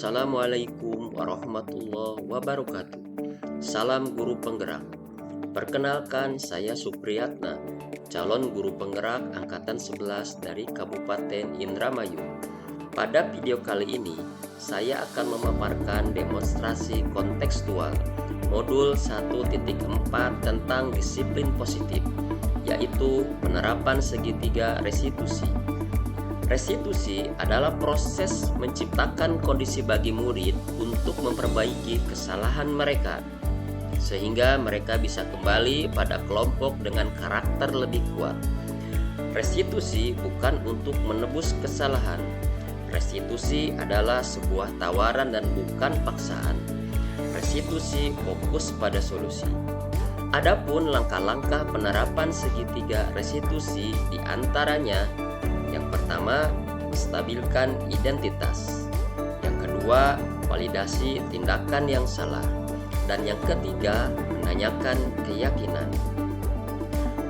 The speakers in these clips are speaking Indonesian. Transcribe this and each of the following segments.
Assalamualaikum warahmatullahi wabarakatuh. Salam guru penggerak. Perkenalkan, saya Supriyatna, calon guru penggerak angkatan 11 dari Kabupaten Indramayu. Pada video kali ini, saya akan memaparkan demonstrasi kontekstual modul 1.4 tentang disiplin positif, yaitu penerapan segitiga restitusi. Restitusi adalah proses menciptakan kondisi bagi murid untuk memperbaiki kesalahan mereka, sehingga mereka bisa kembali pada kelompok dengan karakter lebih kuat. Restitusi bukan untuk menebus kesalahan. Restitusi adalah sebuah tawaran dan bukan paksaan. Restitusi fokus pada solusi. Adapun langkah-langkah penerapan segitiga restitusi diantaranya: yang pertama, stabilkan identitas. Yang kedua, validasi tindakan yang salah. Dan yang ketiga, menanyakan keyakinan.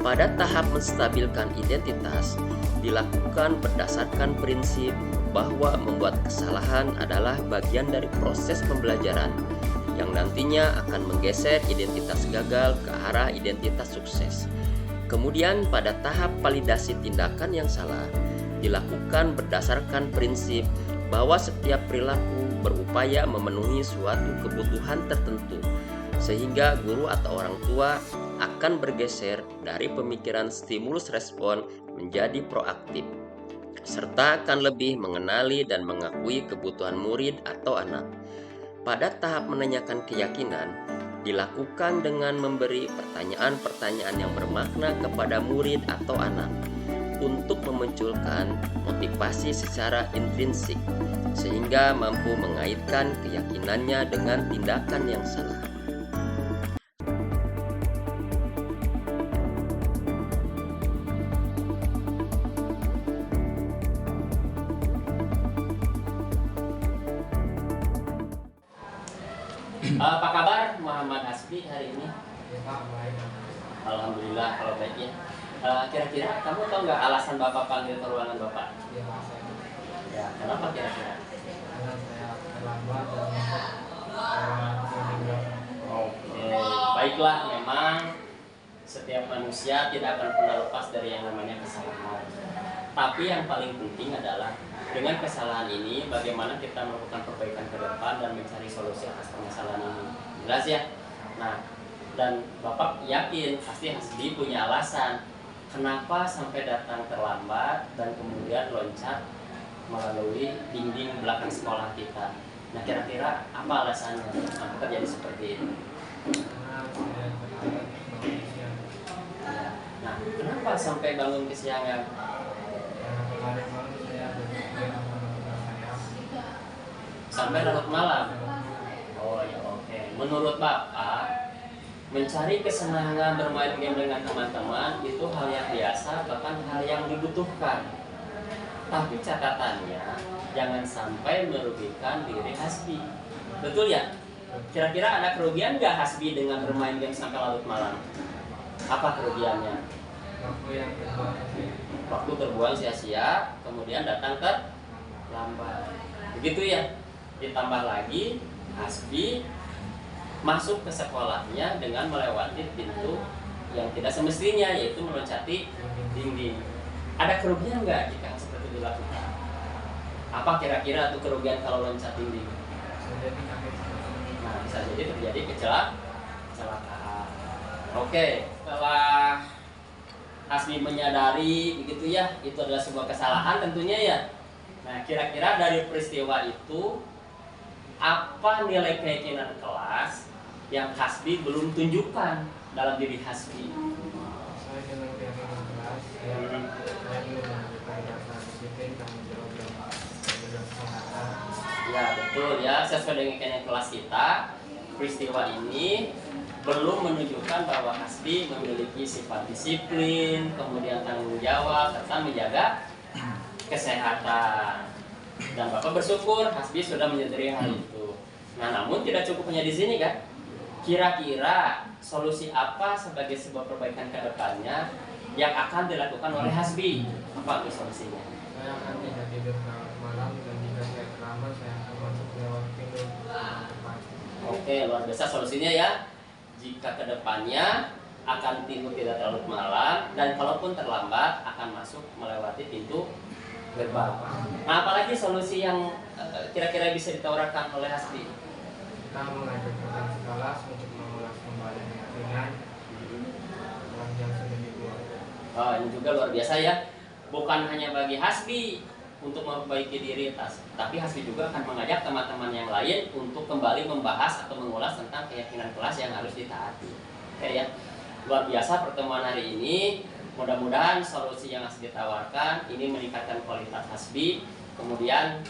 Pada tahap menstabilkan identitas, dilakukan berdasarkan prinsip bahwa membuat kesalahan adalah bagian dari proses pembelajaran yang nantinya akan menggeser identitas gagal ke arah identitas sukses. Kemudian pada tahap validasi tindakan yang salah, dilakukan berdasarkan prinsip bahwa setiap perilaku berupaya memenuhi suatu kebutuhan tertentu, sehingga guru atau orang tua akan bergeser dari pemikiran stimulus respon menjadi proaktif, serta akan lebih mengenali dan mengakui kebutuhan murid atau anak. Pada tahap menanyakan keyakinan, dilakukan dengan memberi pertanyaan-pertanyaan yang bermakna kepada murid atau anak untuk memunculkan motivasi secara intrinsik, sehingga mampu mengaitkan keyakinannya dengan tindakan yang salah. Apa kabar Muhammad Hasbi hari ini? Alhamdulillah kalau baik ya. Kira-kira kamu tahu nggak alasan Bapak panggil ke ruangan Bapak? Ya, kenapa kira-kira? Karena saya terlambat dan saya Oke, baiklah, memang setiap manusia tidak akan pernah lepas dari yang namanya kesalahan. Tapi yang paling penting adalah dengan kesalahan ini bagaimana kita melakukan perbaikan ke depan dan mencari solusi atas permasalahan ini. Jelas ya? Nah, dan Bapak yakin pasti Hasbi punya alasan kenapa sampai datang terlambat dan kemudian loncat melalui dinding belakang sekolah kita. Nah, kira-kira apa alasannya sampai terjadi seperti itu? Nah, kenapa sampai bangun kesiangan? Sampai larut malam. Oh ya, oke. Menurut Bapak, mencari kesenangan bermain game dengan teman-teman itu hal yang biasa, bahkan hal yang dibutuhkan. Tapi catatannya, jangan sampai merugikan diri Hasbi. Betul ya? Kira-kira ada kerugian nggak Hasbi dengan bermain game sampai larut malam? Apa kerugiannya? Waktu terbuang sia-sia, kemudian datang terlambat. Begitu ya? Ditambah lagi, Hasbi masuk ke sekolahnya dengan melewati pintu yang tidak semestinya, yaitu meloncati dinding. Ada kerugian nggak jika seperti itu dilakukan? Apa kira-kira tuh kerugian kalau loncat dinding? Nah, bisa jadi terjadi kecelakaan. Oke, setelah Hasbi menyadari begitu ya, itu adalah sebuah kesalahan tentunya ya. Nah, kira-kira dari peristiwa itu apa nilai keyakinan kelas yang Hasbi belum tunjukkan dalam diri Hasbi? Saya dengan keyakinan kelas, saya belum menunjukkan rasa disiplin, tanggung jawab dan kesehatan. Ya betul ya, sesuai dengan keyakinan kelas kita, peristiwa ini belum menunjukkan bahwa Hasbi memiliki sifat disiplin, kemudian tanggung jawab, serta menjaga kesehatan. Dan Bapak bersyukur Hasbi sudah menyadari hal itu. Nah, namun tidak cukup hanya di sini kan? Kira-kira solusi apa sebagai sebuah perbaikan ke depannya yang akan dilakukan oleh Hasbi? Apa itu solusinya? Saya akan tidak tidur malam, dan jika saya terlambat saya akan masuk lewat pintu depan. Oke, luar biasa solusinya ya. Jika kedepannya akan tidur tidak terlalu malam, dan kalaupun terlambat akan masuk melewati pintu gerbang. Nah, apalagi solusi yang kira-kira bisa ditawarkan oleh Hasbi? Kita mengajak rekan sekelas untuk mengulas kembali keyakinan yang sudah dibuat. Oh, ini juga luar biasa ya. Bukan hanya bagi Hasbi untuk memperbaiki diri, tapi Hasbi juga akan mengajak teman-teman yang lain untuk kembali membahas atau mengulas tentang keyakinan kelas yang harus ditaati. Oke ya, luar biasa pertemuan hari ini. Mudah-mudahan solusi yang Hasbi tawarkan ini meningkatkan kualitas Hasbi. Kemudian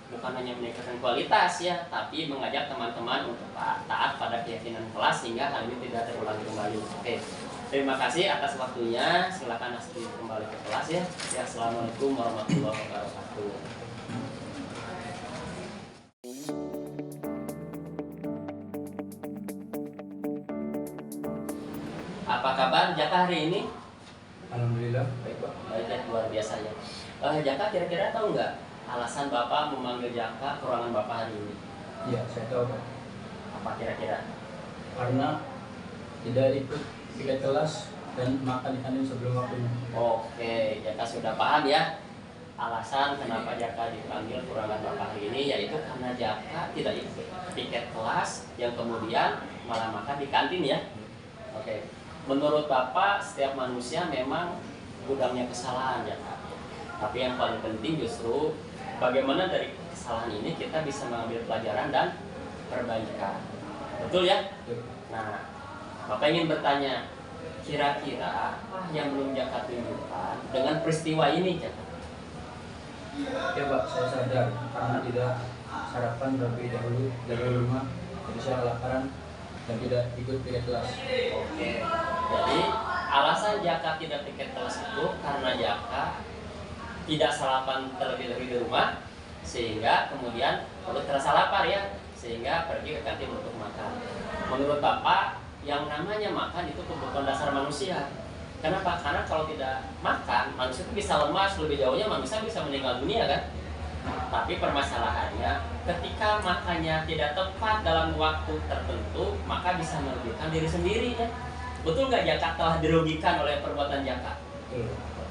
bukan hanya meningkatkan kualitas ya, tapi mengajak teman-teman untuk taat pada keyakinan kelas sehingga hal ini tidak terulang kembali. Oke. Terima kasih atas waktunya. Silakan Hasbi kembali ke kelas ya. Ya, assalamualaikum warahmatullahi wabarakatuh. Apa kabar Jaka hari ini? Alhamdulillah. Baik Pak. Baik, luar biasa ya. Jaka kira-kira tahu nggak alasan Bapak memanggil Jaka ke ruangan Bapak hari ini? Iya, saya tahu Pak. Apa kira-kira? Karena tidak ikut piket kelas dan makan di kantin sebelum waktunya. Oke, Jaka sudah paham ya. Alasan kenapa Jaka dipanggil ke ruangan Bapak hari ini yaitu karena Jaka tidak ikut piket kelas yang kemudian malah makan di kantin ya. Oke. Menurut Bapak, setiap manusia memang gudangnya kesalahan ya Kak. Tapi yang paling penting justru bagaimana dari kesalahan ini kita bisa mengambil pelajaran dan perbaikan. Betul ya? Nah, Bapak ingin bertanya, kira-kira apa yang belum Jaka tunjukkan dengan peristiwa ini Jaka? Ya Pak, saya sadar karena tidak sarapan terlebih dahulu dari rumah, jadi saya kelaparan dan tidak ikut piket kelas. Oke, jadi alasan Jaka tidak piket kelas itu karena Jaka tidak sarapan terlebih dahulu di rumah, sehingga kemudian perut terasa lapar ya, sehingga pergi ke kantin untuk makan. Menurut Bapak, yang namanya makan itu kebutuhan dasar manusia. Kenapa? Karena kalau tidak makan, manusia itu bisa lemas, lebih jauhnya manusia bisa meninggal dunia kan? Tapi permasalahannya, ketika makannya tidak tepat dalam waktu tertentu, maka bisa merugikan diri sendiri ya. Betul nggak Jaka telah dirugikan oleh perbuatan Jaka?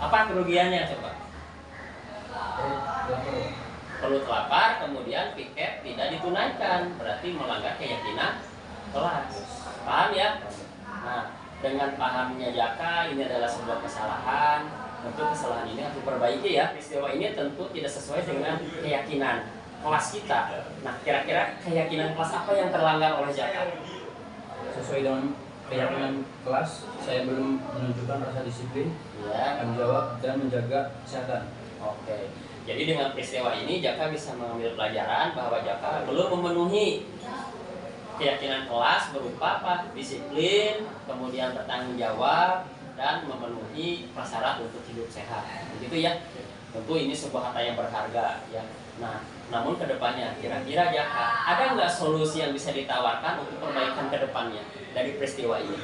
Apa kerugiannya coba? Perut lapar, kemudian piket tidak ditunaikan, berarti melanggar keyakinan kelas. Paham ya? Nah, dengan pahamnya Jaka ini adalah sebuah kesalahan. Tentu kesalahan ini harus diperbaiki ya. Peristiwa ini tentu tidak sesuai dengan keyakinan kelas kita. Nah, kira-kira keyakinan kelas apa yang terlanggar oleh Jaka? Sesuai dengan keyakinan kelas, saya belum menunjukkan rasa disiplin, tanggung jawab, dan menjaga kesehatan. Oke. Jadi dengan peristiwa ini Jaka bisa mengambil pelajaran bahwa Jaka belum memenuhi keyakinan kelas berupa apa? Disiplin, kemudian bertanggung jawab, dan memenuhi prasyarat untuk hidup sehat. Begitu ya. Tentu ini sebuah harta yang berharga ya. Nah, namun kedepannya kira-kira Jaka ada nggak solusi yang bisa ditawarkan untuk perbaikan kedepannya dari peristiwa ini?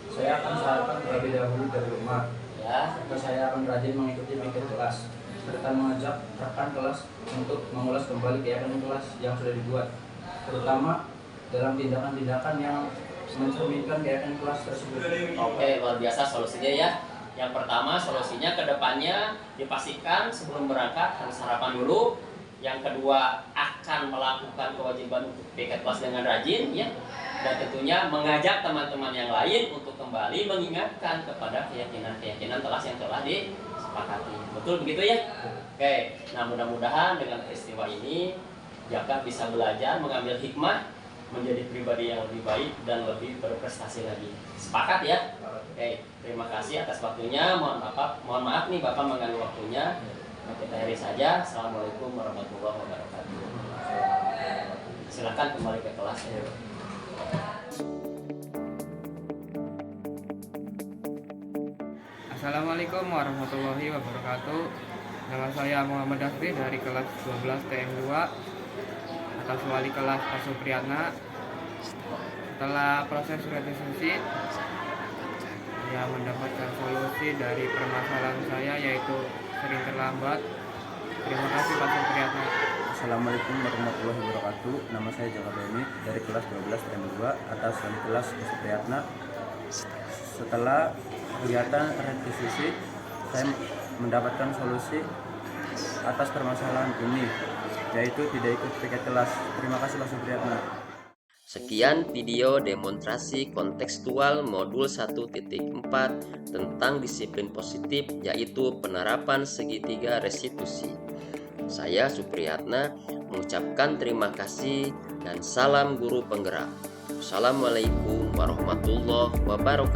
Saya akan sarapan terlebih dahulu dari rumah. Ya. Serta saya akan rajin mengikuti piket kelas, serta mengajak rekan kelas untuk mengulas kembali keyakinan kelas yang sudah dibuat, terutama dalam tindakan-tindakan yang mencerminkan keyakinan kelas tersebut. Oke, luar biasa solusinya ya. Yang pertama solusinya ke depannya dipastikan sebelum berangkat harus sarapan dulu. Yang kedua akan melakukan kewajiban untuk piket kelas dengan rajin ya. Dan tentunya mengajak teman-teman yang lain untuk kembali mengingatkan kepada keyakinan-keyakinan kelas yang telah disepakati. Betul begitu ya? Oke, nah mudah-mudahan dengan peristiwa ini Jaka bisa belajar mengambil hikmah menjadi pribadi yang lebih baik dan lebih berprestasi lagi. Sepakat ya? Oke, terima kasih atas waktunya. Mohon maaf nih Bapak mengganggu waktunya. Nah, kita akhiri saja. Assalamualaikum warahmatullahi wabarakatuh. Silakan kembali ke kelas. Assalamualaikum warahmatullahi wabarakatuh. Nama saya Muhammad Hasbi dari kelas 12 TM2 atas wali kelas Pak Supriyatna. Setelah proses revisi, saya mendapatkan solusi dari permasalahan saya, yaitu sering terlambat Terima kasih Pak Supriyatna. Assalamualaikum warahmatullahi wabarakatuh. Nama saya Jaka Beni dari kelas 12 TM2 atas wali kelas Supriyatna. Setelah kegiatan revisi, saya mendapatkan solusi atas permasalahan ini, yaitu tidak ikut piket kelas. Terima kasih Pak Supriyatna. Sekian video demonstrasi kontekstual modul 1.4 tentang disiplin positif, yaitu penerapan segitiga restitusi. Saya Supriyatna mengucapkan terima kasih dan salam guru penggerak. Assalamualaikum warahmatullahi wabarakatuh.